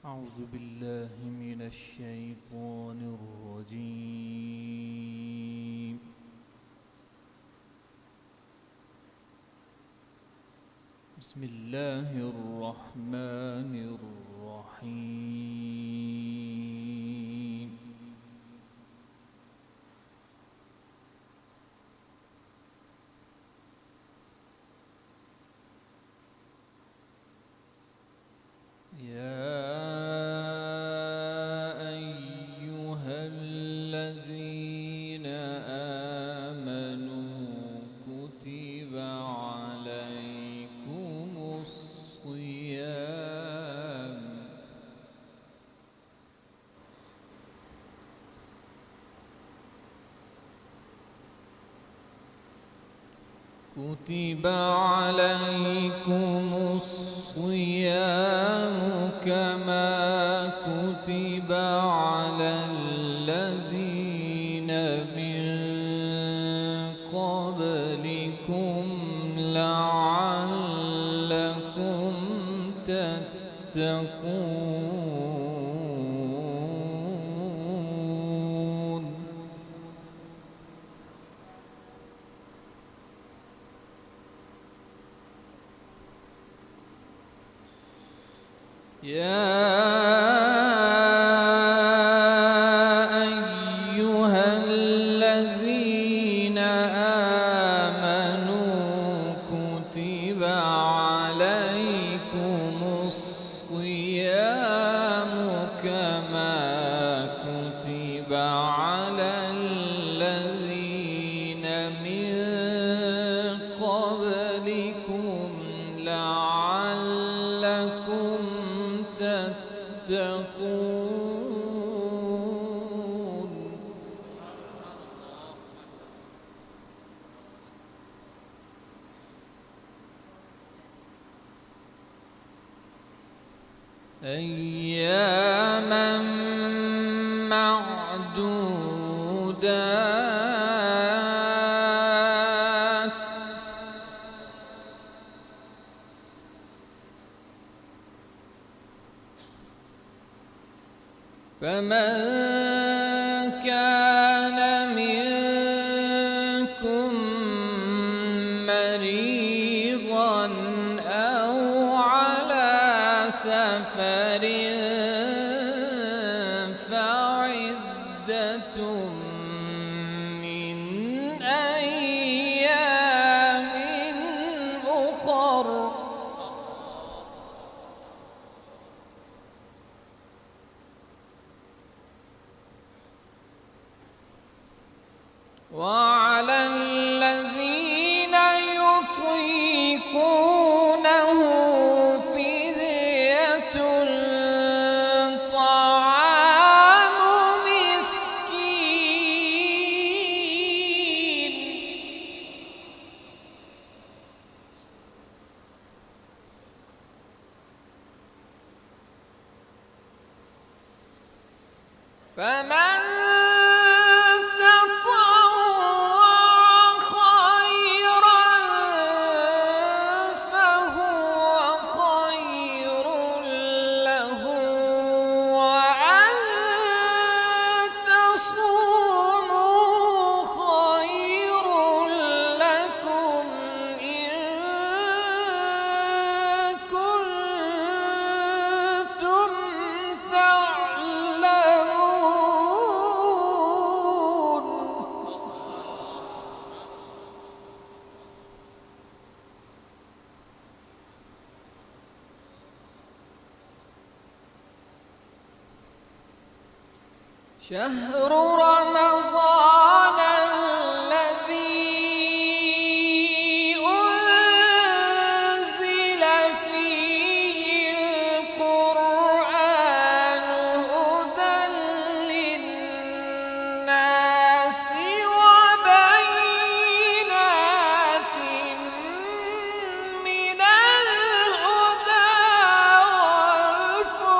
أعوذ بالله من الشيطان الرجيم. بسم الله الرحمن الرحيم. يا أيها الذين آمنوا كتب عليكم الصيام كما كتب على الذين من قبلكم لعلكم تتقون. يا أيها الذين آمنوا كتب عليكم الصيام كما كتب على الذين من قبلكم لعلكم تتقون. أياما معدودات فمن كان منكم مريضا أو على سفر فعدة من أيام أخر. وعلى الذين يطيقونه فدية طعام مسكين فمن شهر رمضان الذي أنزل فيه القرآن هدى للناس وبينات من الهدى والفرقان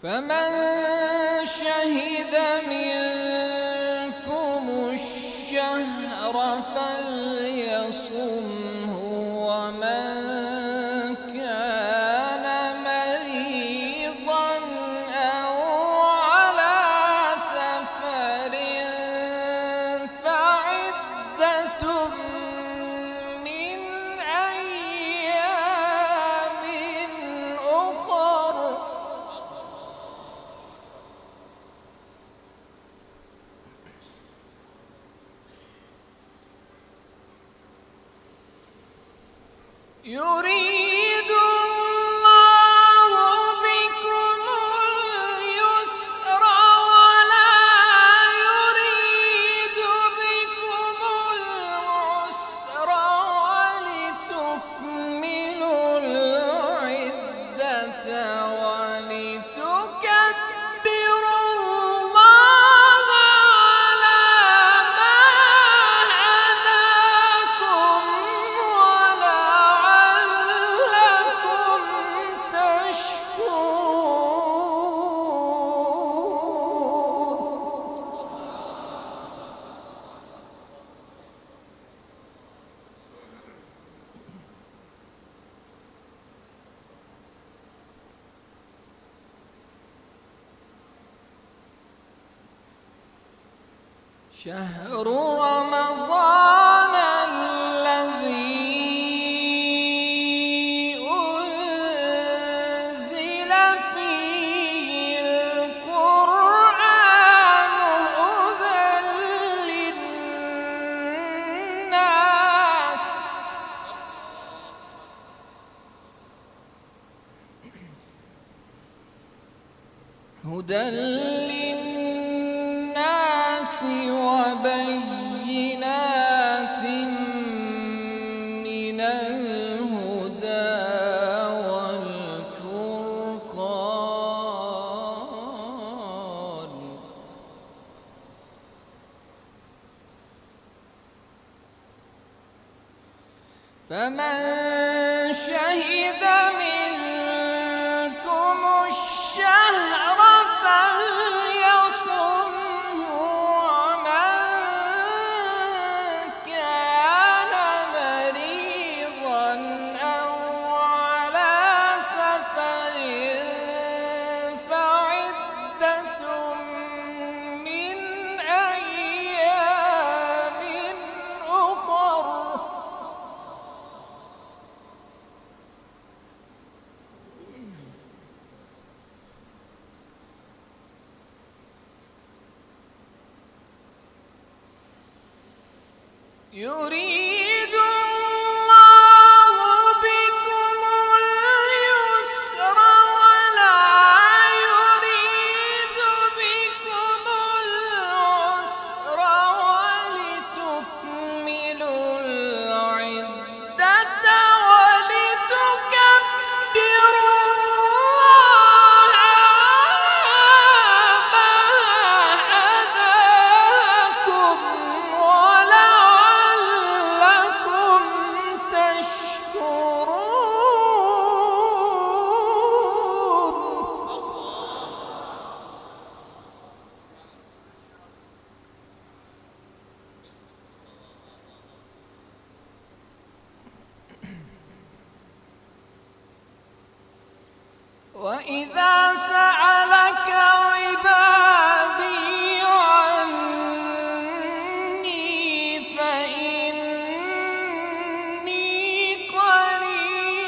فمن شهد منكم الشهر فليصمه ومن كان مريضا أو على سفر فعدة من أيام أخر. يريد الله بكم اليسر ولا يريد بكم العسر ولتكملوا العدة ولتكبروا الله على ما هداكم ولعلكم تشكرون. شهر رمضان الذي أنزل فيه القرآن هدى للناس وبينات من الهدى والفرقان. فمن شهد منكم الشهر فليصمه ومن كان مريضا أو على سفر فعدة من أيام أخر. يريد الله بكم اليسر ولا يريد بكم العسر ولتكملوا العدة ولتكبروا الله ما هداكم ولعلكم تشكرون. وإذا سألك عبادي عني فإني قريب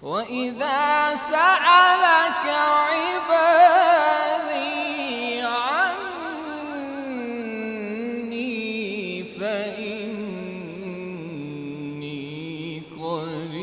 وإذا سألك عبادي عني فإني قريب.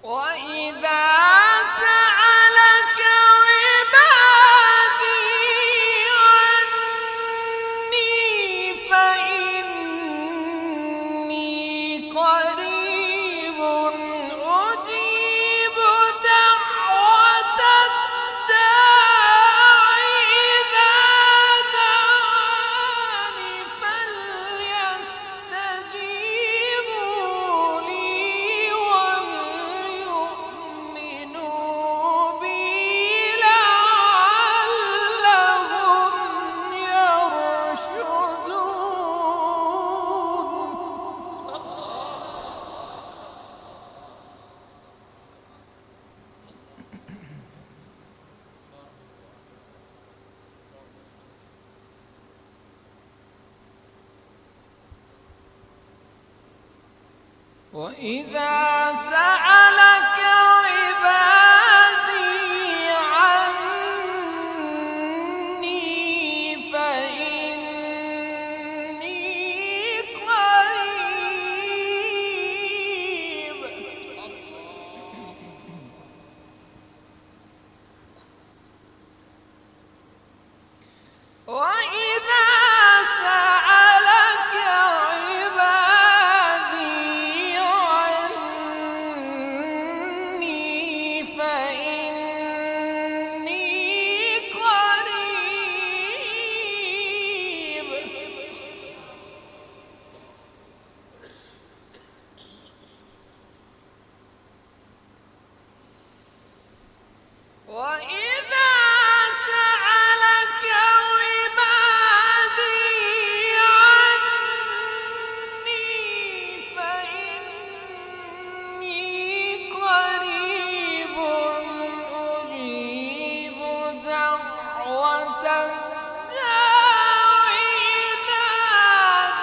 وإذا سألك عبادي وإذا سألك عبادي عني فإني قريب. وإذا سألك عبادي عني فإني قريب. وإذا سألك عبادي عني فإني قريب أجيب دعوة الداع إذا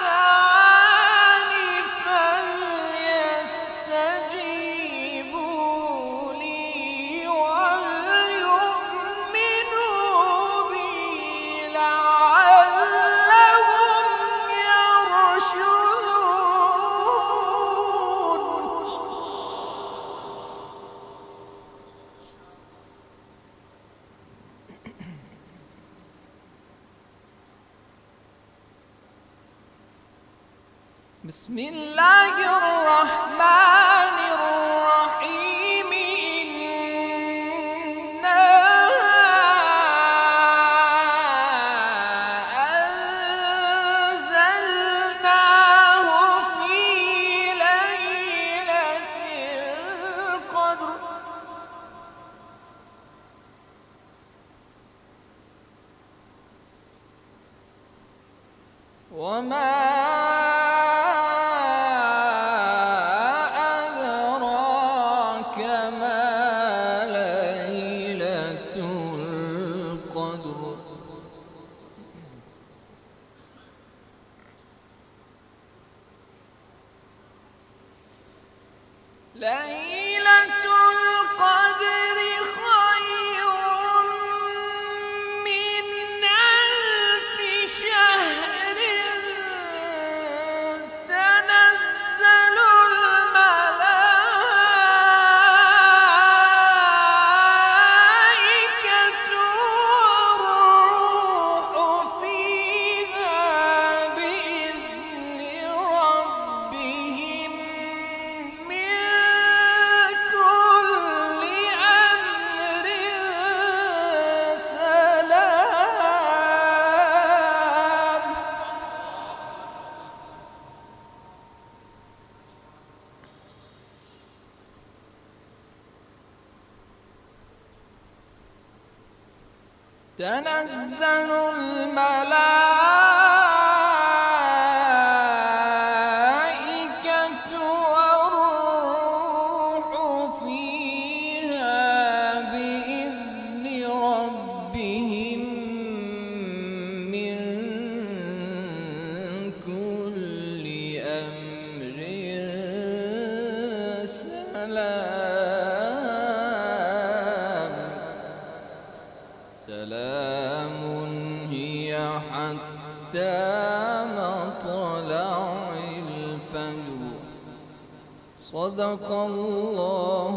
دعاني فليستجيبوا لي وليؤمنوا بي لعلهم يرشدون. بسم الله الرحمن الرحيم. إنا أنزلناه في ليلة القدر. وما أدراك ما ليلة القدر. ليلة القدر خير من ألف شهر. تنزل الملائكة والروح فيها بإذن ربهم من كل أمر سلام. تنزل الملائكة والروح فيها بإذن ربهم من كل أمر سلام. سلام هي حتى مطلع الفجر. صدق الله